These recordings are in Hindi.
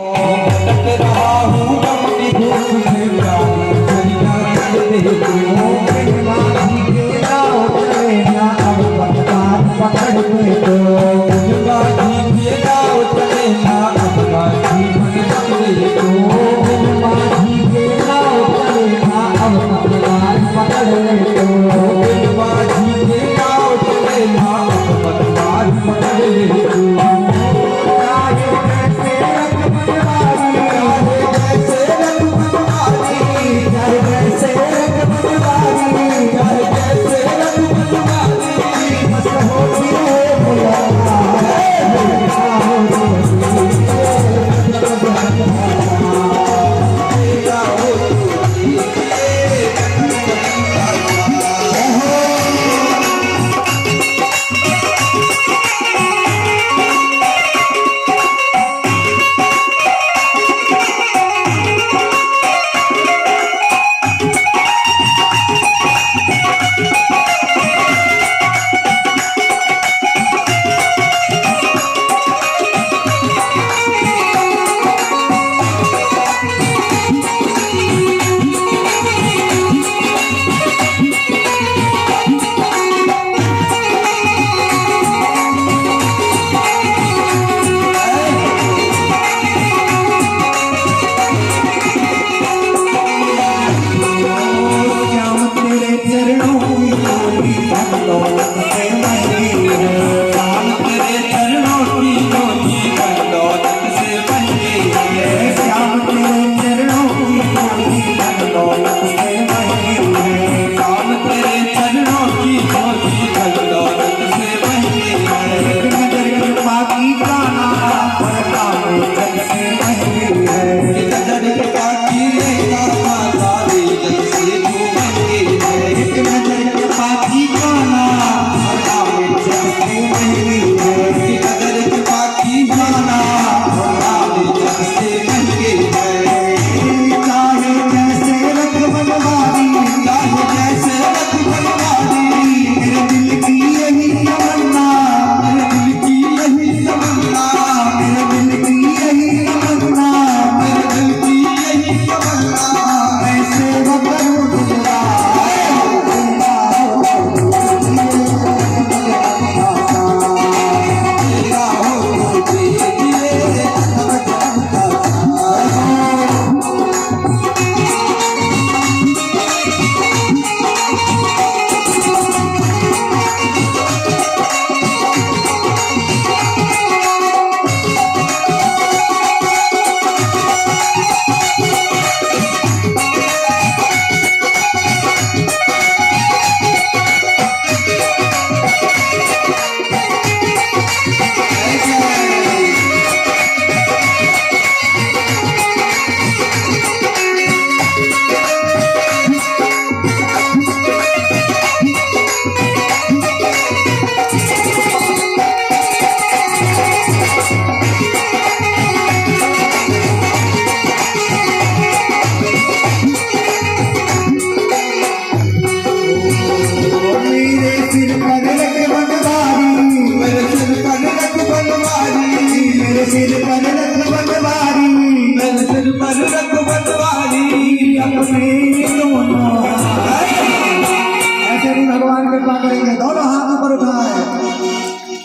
भटक रहा हूँ अपनी भूख में प्यारी चलिया कर दे तू माझी के नाव चले ना अब पतवार पकड़ के तो माझी के नाव चले ना अब माझी पकड़ ले तो माझी के नाव चले ना अब पतवार पकड़ ले तो माझी के नाव चले ना अब पतवार पकड़ ले तो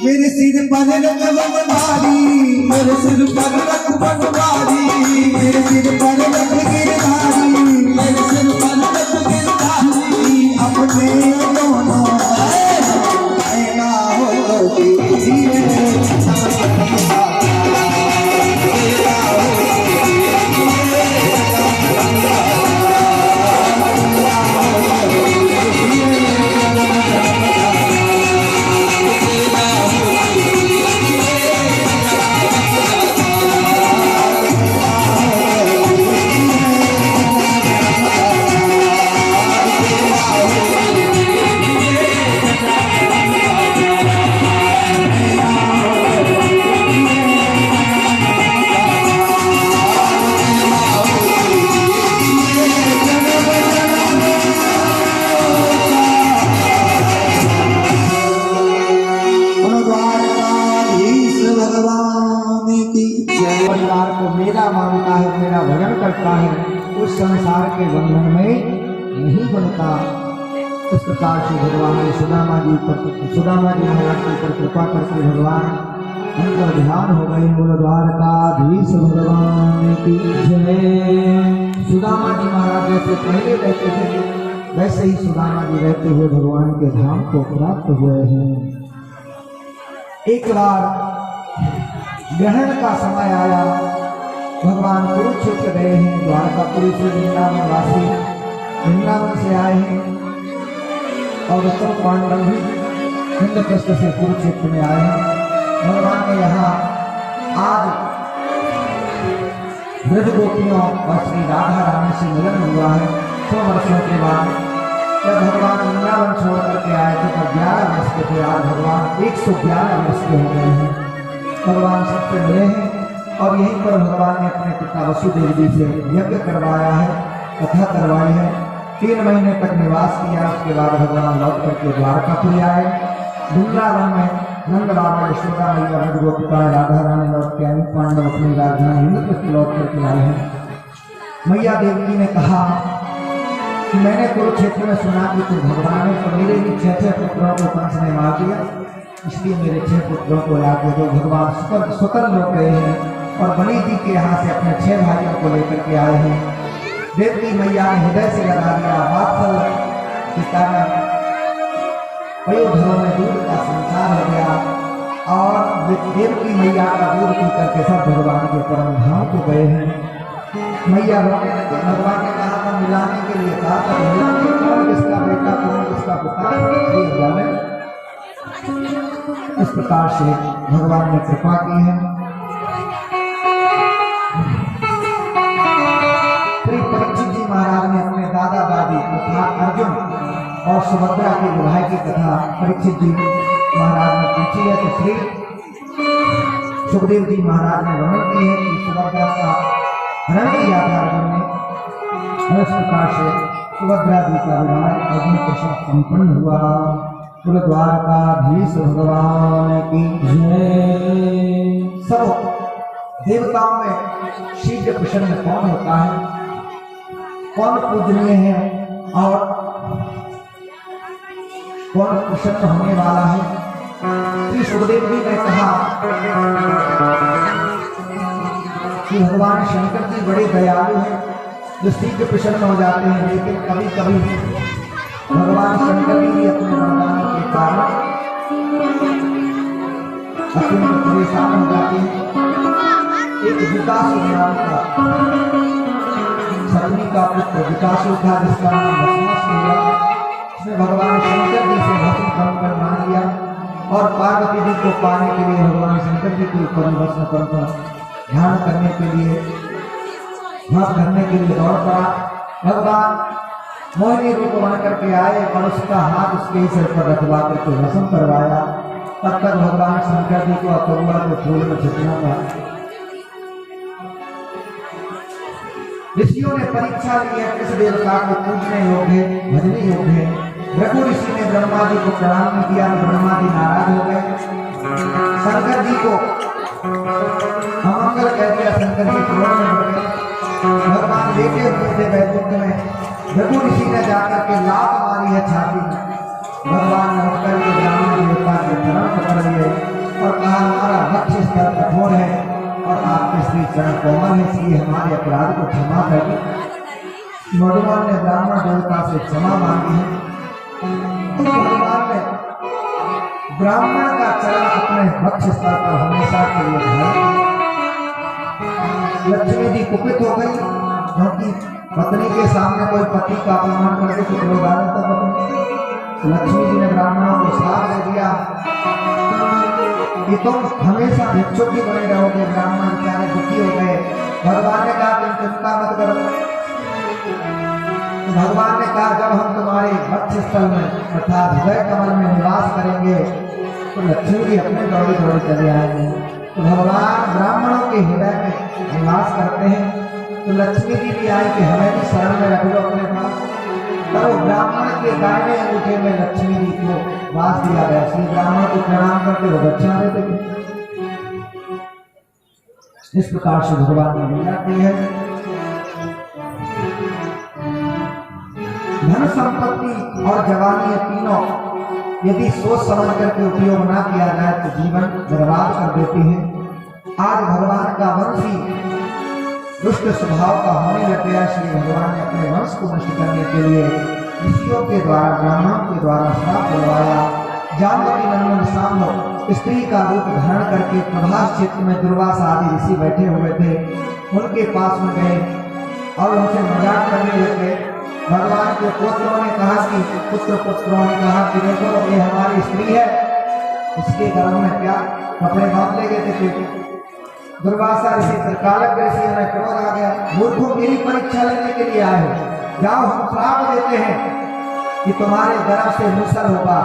मेरे सिर पर रख बनवारी, मेरे सिर पर रख बनवारी, मेरे सिर पर रख गिरधारी, मेरे सिर पर रख गिरधारी, अपने दोनों ना हो दीजिए मेरा मानता है, मेरा भजन करता है, उस संसार के बंधन में नहीं बनता। इस प्रकार से भगवान ने सुदामा जी महाराज के ऊपर कृपा करके भगवान अंतर ध्यान हो गए। बोलो द्वारकाधीश भगवान की जय। सुदामा जी महाराज जैसे पहले रहते थे, वैसे ही सुदामा जी रहते हुए भगवान के धाम को प्राप्त हुए हैं। एक बार ग्रहण का समय आया, भगवान कुरुक्षेत्र गए हैं। द्वारकापुरी से वृंदावन वासी वृंदावन से आए हैं और उत्तम पांडव भी इंद्रप्रस्थ से कुरुक्षेत्र में आए हैं। भगवान ने यहाँ आज ब्रज गोपियों और श्री राधा रानी से मिलन हुआ है। 100 वर्षों के बाद जब भगवान वृंदावन छोड़ करके आए थे तब 11 वर्ष के थे। आज भगवान 111 वर्ष के हो गए हैं। भगवान सबसे मिले हैं और यहीं पर भगवान ने अपने पिता वसुदेव जी से यज्ञ करवाया है, कथा करवाई है। 3 महीने तक निवास किया। उसके बाद भगवान लौट करके द्वारकापुरी आए। वृंदावन में नंद बाबा, यशोदा मैया, ब्रज गोपिका, राधा रानी लौट के आई। पांडव अपनी राजधानी इंद्रप्रस्थ लौट करके आए हैं। मैया देवकी ने कहा कि मैंने कुरुक्षेत्र में सुना कि तू भगवान है, तो मेरे भी 6 पुत्रों को कंस ने मार दिया, इसलिए मेरे 6 पुत्रों को लाके जो भगवान स्वतंत्र हो गए हैं और बलि जी के यहाँ से अपने 6 भाइयों को लेकर के आए हैं। देवकी मैया ने हृदय से लगा दिया। वात्सल्य के कारण अयोध्या में दूध का संसार हो गया और देवकी मैया का दूध पी करके सब भगवान के परम धाम को गए हैं। मैया रोने लगे। भगवान ने कहा था मिलाने के लिए, कहा था मिलाने कौन किसका बेटा कौन किसका पिता, इस प्रकार से भगवान ने कृपा की है। श्री परीक्षित जी महाराज ने अपने दादा दादी तथा अर्जुन और सुभद्रा की विवाह की कथा परीक्षित जी महाराज ने पूछी है। तो श्री सुखदेव जी महाराज ने वर्णन की है कि सुभद्रा का हरण किया था अर्जुन ने। इस प्रकार से सुभद्रा जी का विवाह अर्जुन के साथ संपन्न हुआ। पूरे द्वारकाधीश भगवान की जय। सब देवताओं में शीघ्र प्रसन्न कौन होता है, कौन पूजनीय है और कौन प्रसन्न होने वाला है? श्री सुखदेव जी ने कहा कि भगवान शंकर जी बड़े दयालु हैं, जो शीघ्र प्रसन्न हो जाते हैं, लेकिन कभी कभी भगवान शंकर जी भी अपने वरदानों के कारण अत्यंत परेशान हो जाते हैं। एक विकासुर नाम का शकुनी का पुत्र विकासुर था, जिसका नाम भस्मासुर हुआ। उसने भगवान शंकर जी से भस्म कर मान लिया और पार्वती जी को पाने के लिए भगवान शंकर जी के ऊपर भस्म कर ध्यान करने के लिए दौड़ पड़ा। भगवान मोहिनी रूप बन करके आए और उसका हाथ उसके सिर पर रखवा करके भस्म करवाया। तब तक भगवान शंकर जी को अकबुआ के फूल में छिपना था। ऋषियों ने परीक्षा ली है किस देवता को पूजने योग्य भजने योग्य है। रघु ऋषि ने ब्रह्मा जी को प्रणाम नहीं किया, ब्रह्मा जी नाराज हो गए। शंकर जी को अमंगल कह दिया, शंकर जी क्रोध में पड़ गए। भगवान लेटे हुए थे वैकुंठ में, रघु ऋषि ने जाकर के लात मारी है छाती में। भगवान ने उठकर के ब्राह्मण देवता के चरण पकड़ लिए और कहा हमारा वक्ष स्थल कठोर है और आपके श्री चरण कोमल है, इसलिए हमारे अपराध को क्षमा कर दी। भगवान ने ब्राह्मण देवता से क्षमा मांगी है। भगवान ने ब्राह्मण का चरण अपने वक्ष स्थल पर हमेशा के लिए धारण किया। लक्ष्मी जी कुपित हो गई, क्योंकि पत्नी के सामने कोई पति का अपमान करके कुछ लोग आदत तक तो लक्ष्मी जी ने ब्राह्मणों को श्राप दे दिया कि तुम हमेशा भिक्षुक ही बने रहोगे। ब्राह्मण बेचारे दुखी हो गए। भगवान ने कहा तुम चिंता मत करो। तो भगवान ने कहा जब हम तुम्हारे वक्ष स्थल में अर्थात हृदय कमल में निवास करेंगे तो लक्ष्मी जी अपने दौड़े दौड़े चले आएंगे। तो भगवान ब्राह्मणों के हृदय में निवास करते हैं, तो लक्ष्मी जी भी आए कि हमें भी शरण में रख लो अपने पास। तो ब्राह्मण के दाहिने अंगूठे में लक्ष्मी जी को वास दिया गया। श्री ब्राह्मण को प्रणाम करके वो दक्षिणा देते थे। इस प्रकार से भगवान ने लीला की है। धन संपत्ति और जवानी ये तीनों यदि सोच समझ करके उपयोग ना किया जाए तो जीवन बर्बाद कर देती है। आज भगवान का वंश ही दुष्ट स्वभाव का होने लग गया, इसलिए भगवान ने अपने वंश को नष्ट करने के लिए ऋषियों के द्वारा, ब्राह्मणों के द्वारा श्राप दिलवाया। जामवती नंदन सांब स्त्री का रूप धारण करके प्रभास क्षेत्र में दुर्वासा आदि ऋषि बैठे हुए थे, उनके पास में गए और उनसे मजाक करने लगे। भगवान के पुत्रों ने कहा कि पुत्रों ने कहा कि देखो ये हमारी स्त्री है, इसके गर्भ में क्या कपड़े बांध ले गए थे। दुर्वासा ऋषि त्रिकालज्ञ ऋषि में क्रोध आ गया, मूर्खों मेरी परीक्षा लेने के लिए आए हो, जाओ हम श्राप देते हैं कि तुम्हारे गर्भ से मूसल होगा,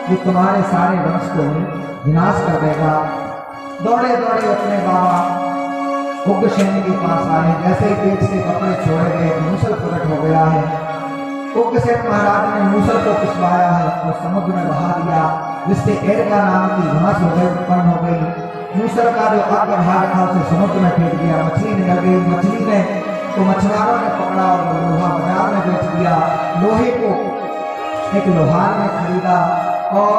कि तुम्हारे सारे वंश को विनाश कर देगा। दौड़े दौड़े अपने बाबा उग्रसेन के पास आए, जैसे ही पेट से कपड़े छोड़े गए मूसल प्रकट हो गया है। उग्रसेन महाराज ने मूसल को पिछवाया है और समुद्र में बहा दिया, जिससे एरका नाम की घास हो गई, उत्पन्न हो गई। मूसल का जो अग्र भाग था उसे समुद्र में फेंक दिया, मछली निकल गई। मछली ने तो मछुआरों ने पकड़ा और लोहा बाजार में बेच दिया। लोहे को एक लोहार ने खरीदा और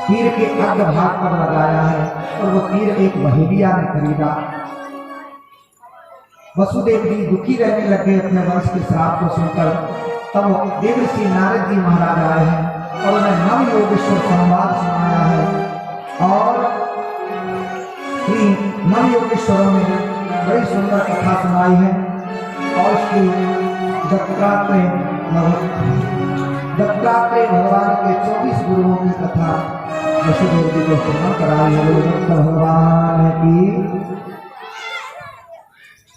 तीर के अग्र भाग पर लगाया है, और वो तीर एक वहेलिया ने खरीदा। वसुदेव जी दुखी रहने लगे अपने वंश के श्राप को सुनकर। तब देवर्षि नारद जी महाराज आए हैं और उन्हें नव योगेश्वर संवाद सुनाया है, और नव योगेश्वरों ने बड़ी सुंदर कथा सुनाई है। और उसकी दत्तात्रेय भगवान के 24 गुरुओं की कथा वसुदेव जी को सुना कराई है। दत्त भगवान की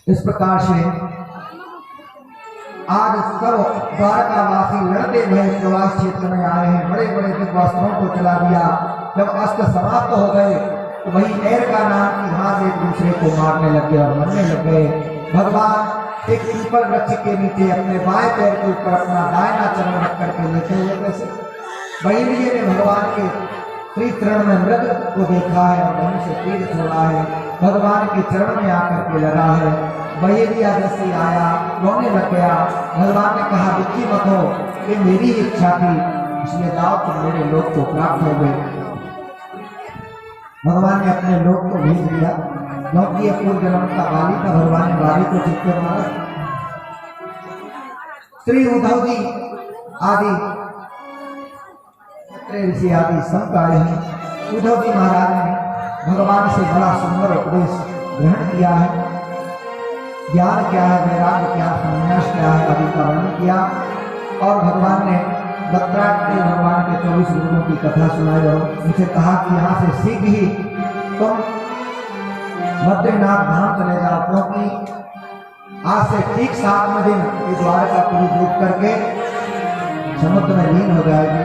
इस प्रकार से आज सब द्वारकावासी लड़ते हुए प्रवास क्षेत्र में आए हैं। बड़े बड़े दिग्वस्त्रों को चला दिया। जब अस्त्र समाप्त हो गए तो वही एर का नाम की घास एक दूसरे को मारने लगे और मरने लग गए। भगवान एक पीपल वृक्ष के नीचे अपने बाएं पैर के ऊपर अपना दाहिना चरण रख करके लेटे हुए कैसे बहिरिये ने भगवान के श्री चरण में मृग को देखा है और वहीं से तीर छोड़ा है, भगवान के चरण में आकर के लगा है। बहेलिया जैसे आया, रोने लग गया। भगवान ने कहा दुखी मत हो, ये मेरी इच्छा थी, इसलिए जाओ तुम मेरे लोक को प्राप्त हो गए। भगवान ने अपने लोक को भेज दिया, क्योंकि पूर्व जन्म का बाली का भगवान ने बाली को चित्ते मारा। श्री उद्धव जी आदि ऋषि आदि सब आए हैं। उद्धव जी महाराज ने भगवान से बड़ा सुंदर उपदेश ग्रहण किया है। ज्ञान क्या है, वैराग्य क्या, संन्यास क्या है आदि का वर्णन किया। और भगवान ने दत्तात्रेय भगवान के 24 गुरुओं की कथा सुनाई और उनसे कहा कि यहाँ से शीघ्र ही तुम बद्रीनाथ धाम चले जाओ, क्योंकि आज से ठीक 7वें दिन ये द्वारकापुरी डूब करके समुद्र में लीन हो जाएगी।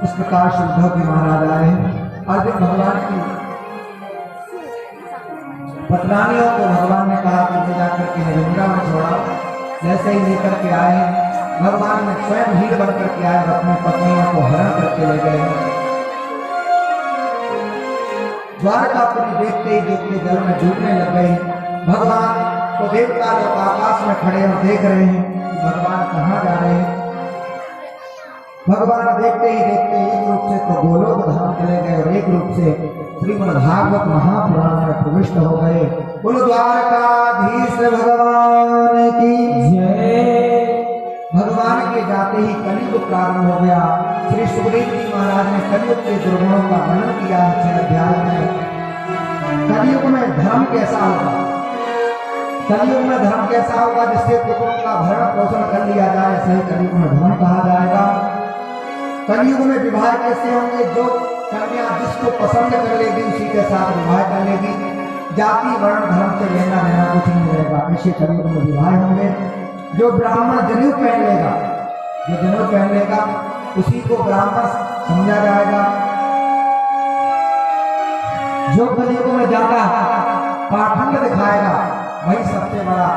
इस प्रकार से उद्धव जी महाराज आए हैं। अर्जुन भगवान की पटरानियों को भगवान ने कहा कि ले जाकर के निरंजरा में छोड़ा। जैसे ही लेकर के आए हैं, भगवान ने स्वयं भीड़ बन करके आए और अपनी पत्नियों को हरण करके ले गए। द्वारकापुरी देखते ही देखते जल में डूबने लग गए। भगवान को देवता लोग आकाश में खड़े और देख रहे हैं कि भगवान कहाँ जा रहे हैं। भगवान देखते ही देखते एक रूप से तो गोलोक धाम चले गए और एक रूप से श्रीमद् भागवत महापुराण में प्रविष्ट हो गए। बोलो द्वारकाधीश भगवान की जय। भगवान के जाते ही कलियुग प्रारंभ हो गया। श्री सुखदेव जी महाराज ने कलियुग के दुर्गुणों का वर्णन किया है 6 अध्याय में। कलियुग में धर्म कैसा होगा, कलियुग में धर्म कैसा होगा जिससे कुटुंब का भरण पोषण कर लिया जाए, ऐसे ही कलियुग में धर्म कहा जाएगा। कलियुग में विवाह कैसे होंगे, जो कन्या जिसको पसंद कर लेगी उसी के साथ विवाह कर लेगी। जाति वर्ण धर्म से लेना देना कुछ नहीं रहेगा। ऐसे कलियुग में विवाह होंगे। जो ब्राह्मण जनेऊ पहन लेगा, जो जनेऊ पहन लेगा उसी को ब्राह्मण समझा जाएगा। जो कलियुग में ज्यादा पाखंड दिखाएगा वही सबसे बड़ा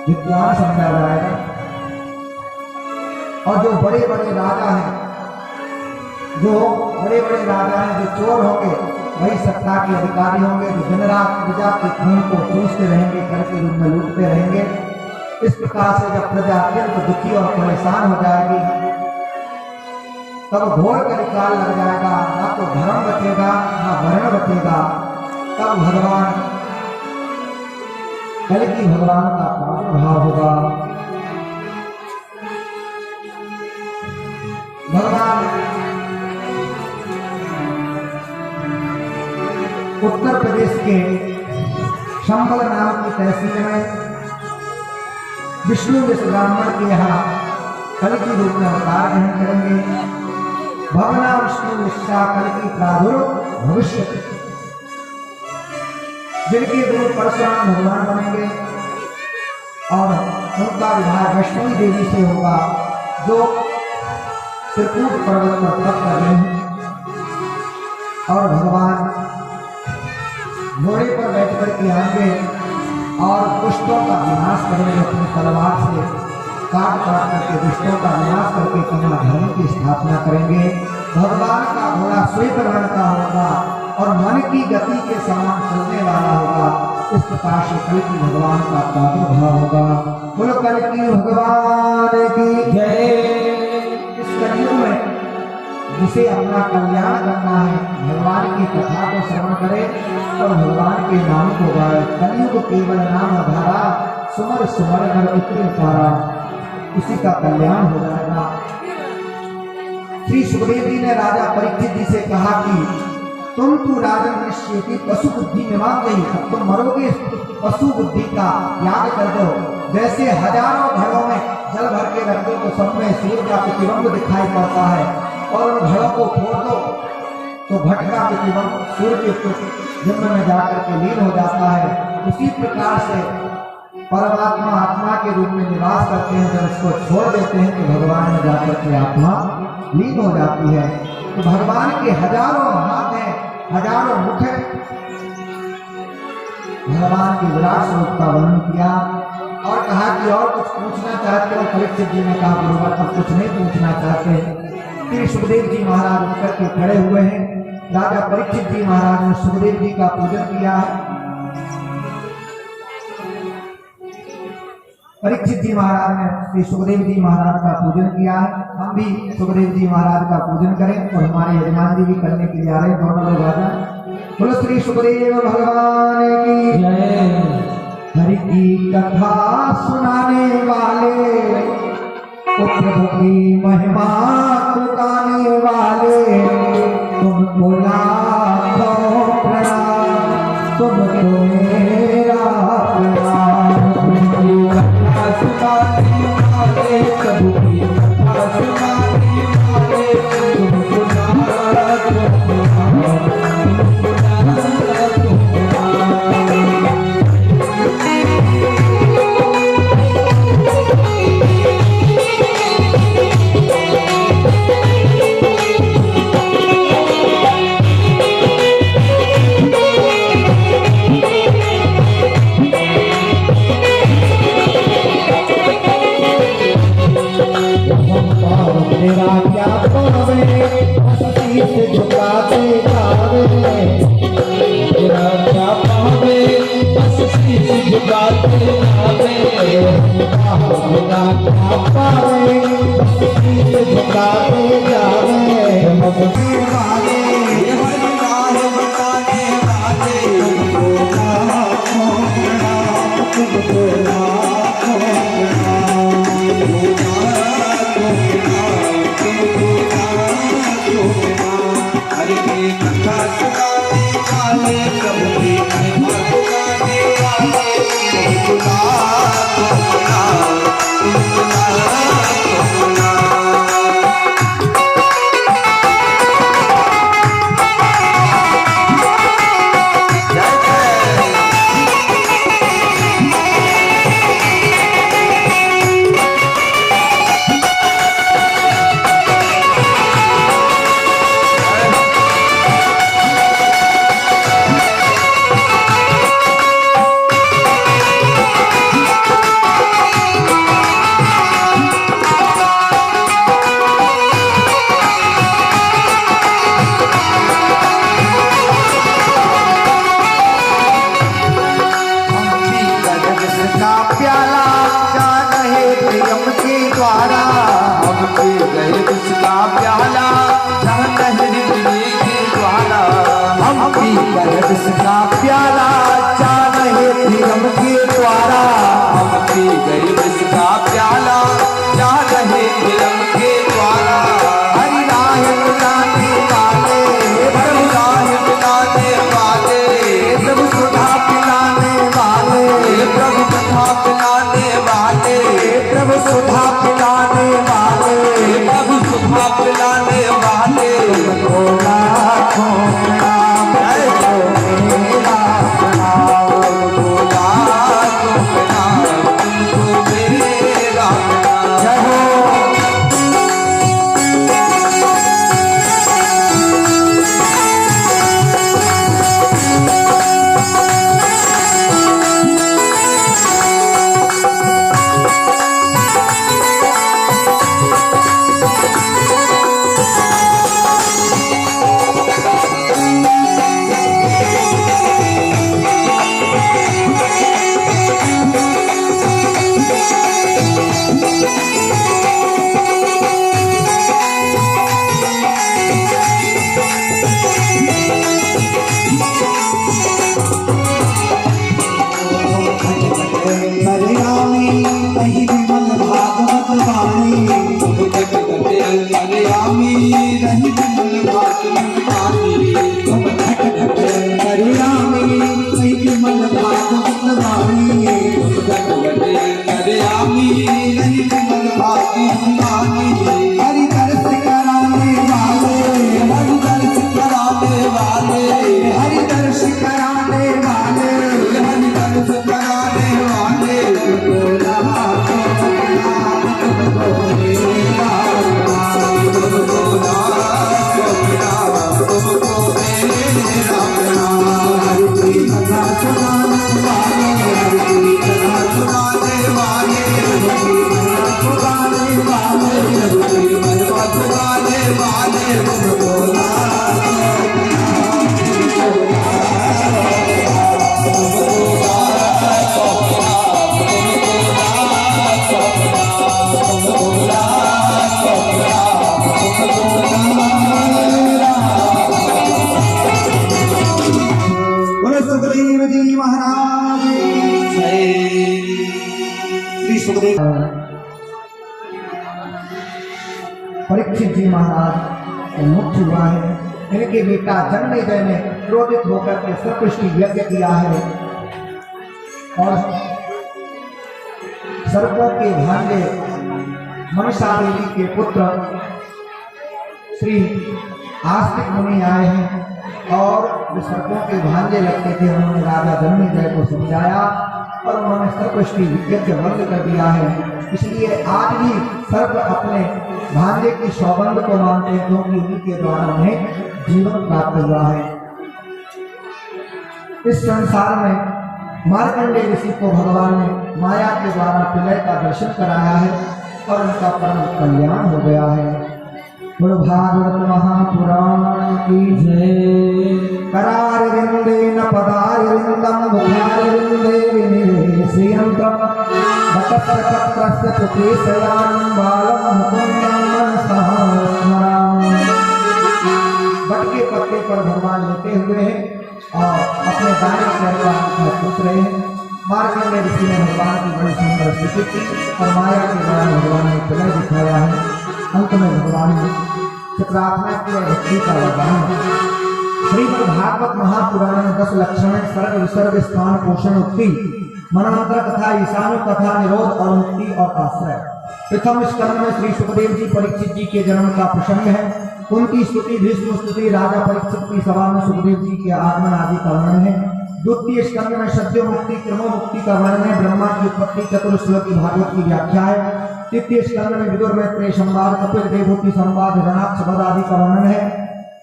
विद्वान समझा जाएगा। और जो बड़े बड़े राजा हैं, जो बड़े बड़े राजा हैं, जो चोर होंगे वही सत्ता के अधिकारी होंगे जो दिन रात प्रजा के खून को चूसते रहेंगे, कर के रूप में लूटते रहेंगे। इस प्रकार से जब प्रजा अत्यंत दुखी और परेशान हो जाएगी तब घोर कलिकाल लग जाएगा, ना तो धर्म बचेगा ना वर्ण बचेगा। तब भगवान कलकी भगवान का प्रादुर्भाव होगा। भगवान उत्तर प्रदेश के शंबल नाम की तहसील में विष्णु जैसे ब्राह्मण के यहाँ कलकी रूप में अवतार ग्रहण करेंगे। भगवान विष्णु निष्ठा कलकी प्रादुर्भाव भविष्य, जिनके गुरु परशुराम भगवान बनेंगे और उनका विवाह वैष्णवी देवी से होगा जो त्रिकूट पर्वत पर तप कर रहे हैं। और भगवान घोड़े पर बैठ कर के आएंगे और दुष्टों का विनाश करेंगे। अपनी तलवार से काट काट करके दुष्टों का विनाश करके अपना धर्म की स्थापना करेंगे। भगवान का घोड़ा श्वेत वर्ण का होगा और मन की गति के समान चलने वाला होगा। इस प्रकार से कलकी भगवान का प्रादुर्भाव होगा। बोलो कलकी भगवान की जय। इस कलयुग में जिसे अपना कल्याण करना है भगवान की कथा को श्रवण करे और भगवान के नाम को गाए। कलयुग केवल नाम आधारा, सुमर सुमर नर उतरे तारा, उसी का कल्याण हो जाएगा। श्री सुखदेव जी ने राजा परीक्षित जी से कहा कि तुम तो राजन निश्चय की पशु बुद्धि में मान गई, अब तुम मरोगे पशु बुद्धि का याद कर दो। जैसे हजारों घरों में जल भर के रख दो तो सब में सूर्य का प्रतिबिंब दिखाई पड़ता है और उन घरों को फोड़ दो तो घट का प्रतिबिंब सूर्य के जन्म में जाकर के लीन हो जाता है। उसी प्रकार से परमात्मा आत्मा के रूप में निवास करते हैं। जब इसको छोड़ देते हैं तो भगवान में जाकर के आत्मा लीन हो जाती है। तो भगवान के हजारों हाथ हैं, हजारों मुख हैं। भगवान के विराट स्वरूप का वर्णन किया और कहा कि और कुछ पूछना चाहते हो। परीक्षित जी ने कहा गुरुवर अब कुछ नहीं पूछना चाहते। श्री सुखदेव जी महाराज उठकर के खड़े हुए हैं। राजा परीक्षित जी महाराज ने सुखदेव जी का पूजन किया है। परीक्षित जी महाराज ने श्री सुखदेव जी महाराज का पूजन किया है। हम भी सुखदेव जी महाराज का पूजन करें और हमारे यजमान जी भी करने के लिए आ रहे हैं। दोनों लोग आ जाए। बोलो श्री सुखदेव भगवान की जय। हरि की कथा सुनाने वाले, प्रभु की महिमा गाने वाले, तुमको लाखों प्रणाम, तुमको मेरा प्रणाम। सुनाने वाले, प्रभु की कथा सुनाने वाले, तुमको लाखों प्रणाम, तुमको लाखों प्रणाम। तेरा क्या पावे शीश झुकाते जावे, तेरा क्या पावे बस शीश झुकाते जावे। तेरा क्या पावे बस शीश झुकाते जावे। मगती वाले बताने वाले, तुमको लाखों प्रणाम, तुमको लाखों प्रणाम, हरि की कथा सुनाने वाले, प्रभु की महिमा गाने वाले, तुमको लाखों प्रणाम, तुमको लाखों प्रणाम। सुखदेव परीक्षित जी महाराज मुक्त हुआ है। इनके बेटा जन्मेजय ने क्रोधित होकर के सर्पष्टि यज्ञ किया है और सर्पों के भांजे मनसा देवी के पुत्र श्री आस्तिक मुनि आए हैं और जो सर्पों के भांजे लगते थे उन्होंने राजा जन्मेजय को समझाया और उन्होंने सर्पष्टि यज्ञ बंद कर दिया है। इसलिए आज भी सर्प अपने भांजे की सौगंध को मानते हैं क्योंकि उन्हीं के द्वारा उन्हें जीवन प्राप्त हुआ है। इस संसार में मार्कंडेय ऋषि को भगवान ने माया के द्वारा प्रलय का दर्शन कराया है और उनका परम कल्याण हो गया है। गुरु भागवत महापुराण की जय। करारविंदे न पदारविंदम मुखारविंदे विनिवेशयन्तं बतस्त्रस्य पुत्रेशयानं बालं मुकुन्दं मनसा स्मरामि। बट के पत्ते पर भगवान लेटे हुए हैं और अपने दाएं पैर का हाथ पूछ रहे हैं। मार्कंडेय ऋषि ने भगवान की बड़ी सुंदर स्तुति की और माया के द्वारा भगवान ने प्रलय दिखाया है। अंत में भगवान ने प्रार्थना की और भक्ति का वरदान। श्रीमद् भागवत महापुराण में 10 लक्षण सर्ग विसर्ग स्थान पोषण उक्ति मनमंत्र कथा ईशानु कथा निरोध और मुक्ति और आश्रय। प्रथम स्कंद में श्री सुखदेव जी परीक्षित जी के जन्म का प्रसंग है। उनकी स्तुति भीष्म स्तुति राजा परीक्षित की सभा में सुखदेव जी के आगमन आदि का वर्णन है। द्वितीय स्कंद में सद्यो मुक्ति क्रमो मुक्ति का वर्णन है। ब्रह्मा की उत्पत्ति चतुर्श्लोक की भागवत की व्याख्या है। तृतीय स्कंद में विदुर मैत्रेय संवाद कपिल देवहूति संवाद रणाक्ष वध आदि का वर्णन है।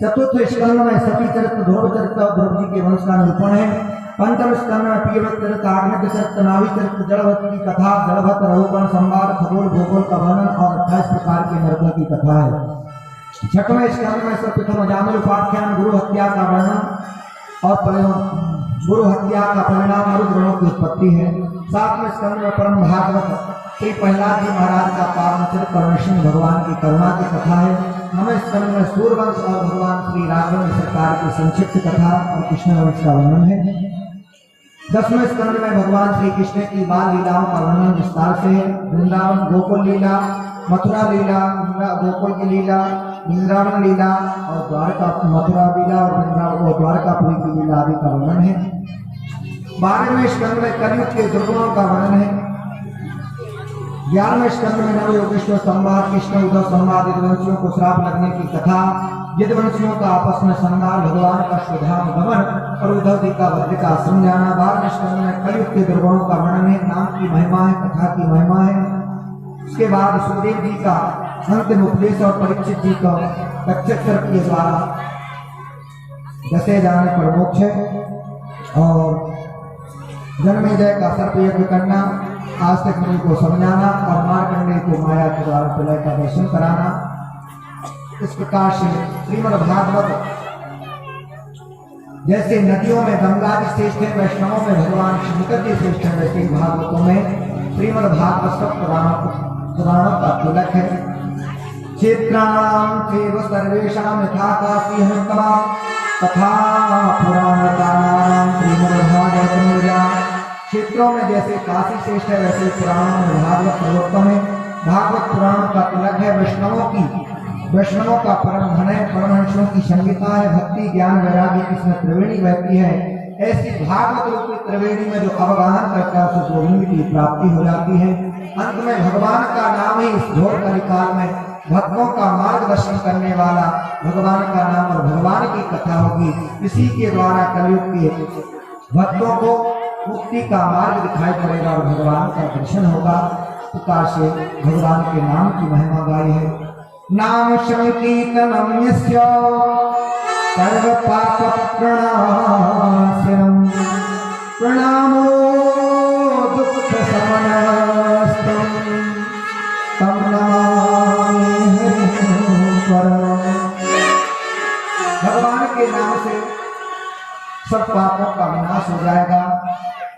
चतुर्थ स्कंद में सती चरित्र ध्रुव चरित्र और ध्रुव जी के वंश का निरूपण है। पंचम स्कंद में पीड़ित चरित्र आग्नेय चरित्र नाभि चरित्र जलभत की कथा जलभत रघुगण संवाद खगोल भूगोल का वर्णन और 28 प्रकार के नरकों की कथा है। छठवें स्कंद में सर्वप्रथम अजामिल उपाख्यान गुरु हत्या का वर्णन और गुरु हत्या का परिणाम मरुद्गणों की उत्पत्ति है। 7वें स्कंद में परम भागवत श्री प्रहलाद जी महाराज का पावन चरित्र और नृसिंह भगवान की करुणा की कथा है। 9वें स्कंद में सूर्यवंश और भगवान श्री राघव सरकार की संक्षिप्त कथा और कृष्ण वंश का वर्णन है। 10वें स्कंद में भगवान श्री कृष्ण की बाल लीलाओं का वर्णन विस्तार से है। वृंदावन गोकुल लीला, मथुरा लीला, गोकुल की लीला, वृंदावन लीला और द्वारका मथुरा लीला और वृंदावन द्वारकापुरी की लीला आदि का वर्णन है। 12वें स्कंद में कलयुग के दुर्गुणों का वर्णन है। 11वें स्कंद में नवयोगेश्वर संवाद कृष्ण उद्धव संवाद यदुवंशियों को श्राप लगने की कथा यदुवंशियों का आपस में संवाद भगवान का श्रद्धाम गमन और उद्धव जी का वज्र का समझाना। 12वें स्कंद में कलयुग के दुर्गुणों का वर्णन है। नाम की महिमा है, कथा की महिमा है। उसके बाद सुखदेव जी का अंतिम उपदेश और परीक्षित जी का तक्षक सर्प के द्वारा दसे जाने पर मोक्ष है और जन्मेजय का सर्प यज्ञ करना, आस्तिक मुनि को समझाना और मार्कंडेय को माया के द्वारा प्रलय का दर्शन कराना। इस प्रकार से श्रीमद् भागवत जैसे नदियों में गंगा जी श्रेष्ठ है, वैष्णवों में भगवान शंकर जी श्रेष्ठ है, वैसे ही भागवतों में श्रीमद् भागवत सब पुराणों का तिलक है। क्षेत्राणाम चैव सर्वेषां यथा काशी हन्तमा तथा पुराणकानां श्रीमद्भागवतम्। क्षेत्रों में जैसे काशी श्रेष्ठ है वैसे पुराणों में भागवत सर्वोत्तम है। भागवत पुराण का तिलक है। वैष्णवों का परम धन है। परमहंसों की संगीता है। भक्ति ज्ञान वैराग्य की इसमें त्रिवेणी बहती है। ऐसी भागवत रूपी त्रिवेणी में जो अवगाहन करता है उसे गोविंद की प्राप्ति हो जाती है। अंत में भगवान का नाम ही इस घोर कलिकाल में भक्तों का मार्गदर्शन करने वाला भगवान का नाम और भगवान की कथा होगी। इसी के द्वारा कलयुग के भक्तों को मुक्ति का मार्ग दिखाई पड़ेगा और भगवान का दर्शन होगा। प्रकार से भगवान के नाम की महिमा गाई है। नाम संकीर्तनम यस्य सर्व पाप प्रणाशनम प्रणामो दुख शमनस्तम तम नमामि हरिं। भगवान के नाम से सब पापों का विनाश हो जाएगा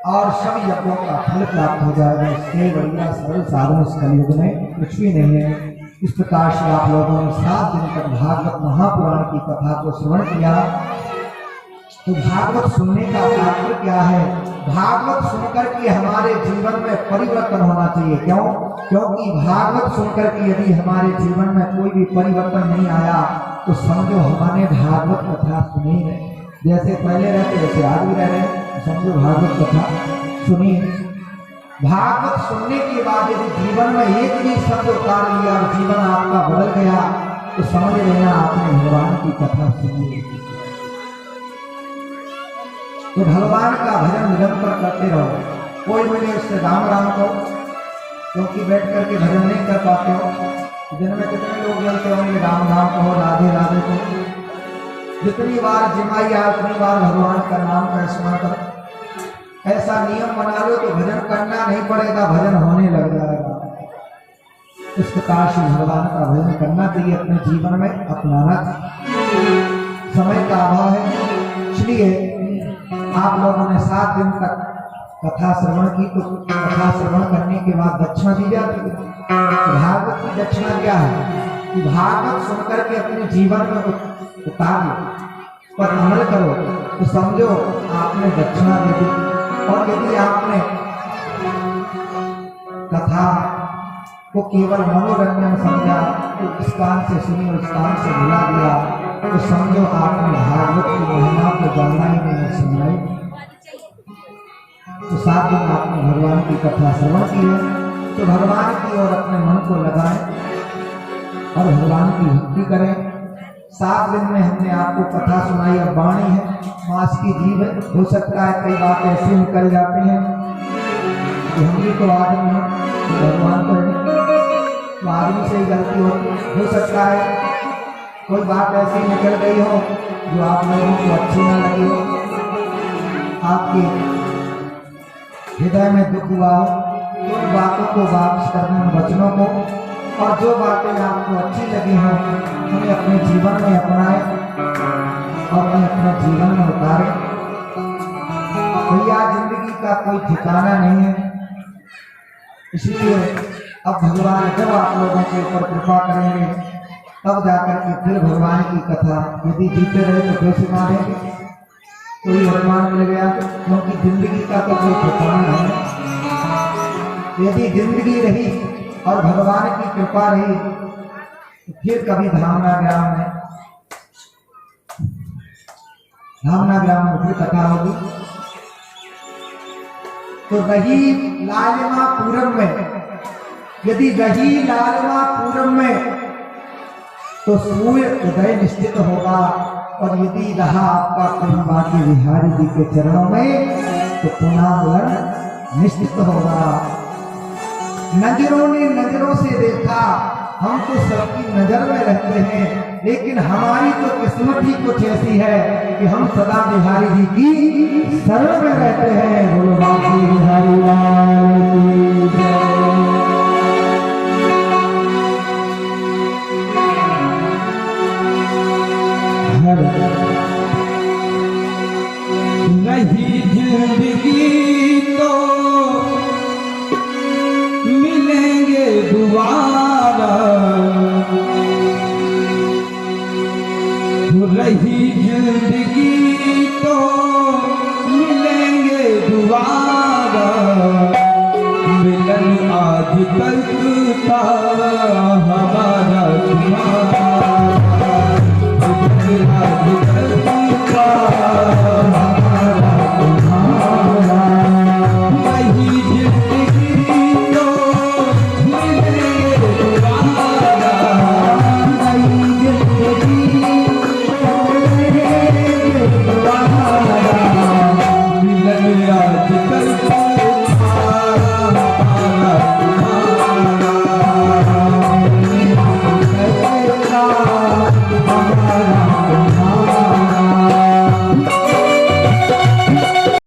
और सब यज्ञों का फल प्राप्त हो जाएगा। इससे बढ़िया सरल साधन इस कलयुग में कुछ भी नहीं है। इस प्रकार से आप लोगों ने 7 दिन तक भागवत महापुराण की कथा को श्रवण किया। तो भागवत सुनने का तात्पर्य क्या है? भागवत सुनकर के हमारे जीवन में परिवर्तन होना चाहिए। क्यों? क्योंकि भागवत सुनकर के यदि हमारे जीवन में कोई भी परिवर्तन नहीं आया तो समझो हमने भागवत कथा सुनी है। जैसे पहले रहते वैसे आज भी रह रहे, समझो भागवत कथा सुनी। भागवत सुनने के बाद यदि जीवन में एक भी शब्द उतार लिया और जीवन आपका बदल गया तो समझ लेना आपने भगवान की कथा सुनी। तो भगवान का भजन निरंतर करते रहो। कोई मिले उससे राम राम कहो, क्योंकि बैठ करके भजन नहीं कर पाते हो। दिन में कितने लोग बोलते होंगे राम राम कहो, राधे राधे कहो। जितनी बार जिमाई आए उतनी बार भगवान का नाम का स्मरण करो। ऐसा नियम बना लो तो भजन करना नहीं पड़ेगा, भजन होने लग जाएगा। इस प्रकार से भगवान का भजन करना चाहिए, अपने जीवन में अपनाना चाहिए। समय का अभाव है, इसलिए आप लोगों ने 7 दिन तक कथा श्रवण की। तो कथा श्रवण करने के बाद दक्षिणा दी जाती है। भागवत की दक्षिणा क्या है कि भागवत सुनकर के अपने जीवन में उतार लो, पर अमल करो तो समझो आपने दक्षिणा दे दी। और यदि आपने कथा को केवल मनोरंजन समझा, तो इस कान से सुनी और इस कान से भुला दिया, तो समझो आपने भागवत की महिमा को जानना ही नहीं, सुनना ही नहीं। तो 7 दिन आपने भगवान की कथा श्रवण की है, तो भगवान की ओर अपने मन को लगाएं और भगवान की भक्ति करें। 7 दिन में हमने आपको कथा सुनाई। अब वाणी है, मांस की जीव है, हो सकता है कई बात ऐसी निकल जाती हैं कि हम भी तो आदमी हैं, भगवान तो आदमी से ही गलती हो सकता है कोई बात ऐसी निकल गई हो जो आप लोगों को अच्छी ना लगी हो, आपके हृदय में दुख हुआ हो, तो उन बातों को वापस करने, उन वचनों को, और जो बातें आपको अच्छी लगी हों उन्हें अपने जीवन में अपनाएं और उन्हें अपने जीवन में उतारें। भैया जिंदगी का कोई ठिकाना नहीं है, इसलिए अब भगवान जब आप लोगों के ऊपर कृपा करेंगे तब जाकर के फिर भगवान की कथा, यदि जीते रहे तो फिर सुना देंगे। कोई वरमान मिल गया, क्योंकि जिंदगी का तो कोई ठिकाना नहीं। यदि जिंदगी रही और भगवान की कृपा रही तो फिर कभी धामना ग्राम में फिर कथा होगी। तो रही लालिमा पूरम में, यदि रही लालिमा पूरम में तो सूर्य उदय निश्चित होगा, और यदि रहा आपका प्रेम बाकी बिहारी जी के चरणों में तो पुनर्मिलन निश्चित होगा। नजरों ने नजरों से देखा, हम तो सबकी नजर में रहते हैं, लेकिन हमारी तो किस्मत ही कुछ ऐसी है कि हम सदा बिहारी जी की शरण में रहते हैं। बोलो बाकी बिहारी लाल की जय। रही जिंदगी तो मिलेंगे दोबारा, रही जिंदगी तो मिलेंगे दोबारा, मिलन आज तक था